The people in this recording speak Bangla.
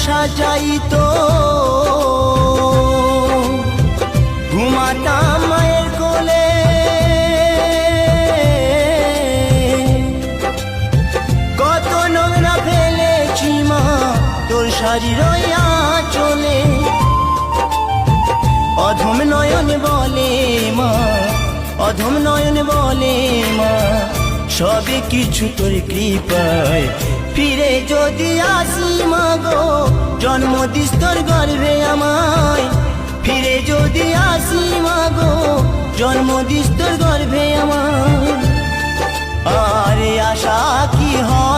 সাজাইতো ঘুমাতাম মায়ের কোলে, কত নোংরা ফেলেছি মা তোর শাড়ির আঁচলে। অধম নয়ন বলে মা, অধম নয়ন বলে মা, সবে কিছু তোর কৃপায় ফিরে যদি আসি মা গো, জন্ম দিস তোর গর্ভে আমায়। ফিরে যদি আসি মা গো, জন্ম দিস তোর গর্ভে আমায়। আরে আশা কি হয়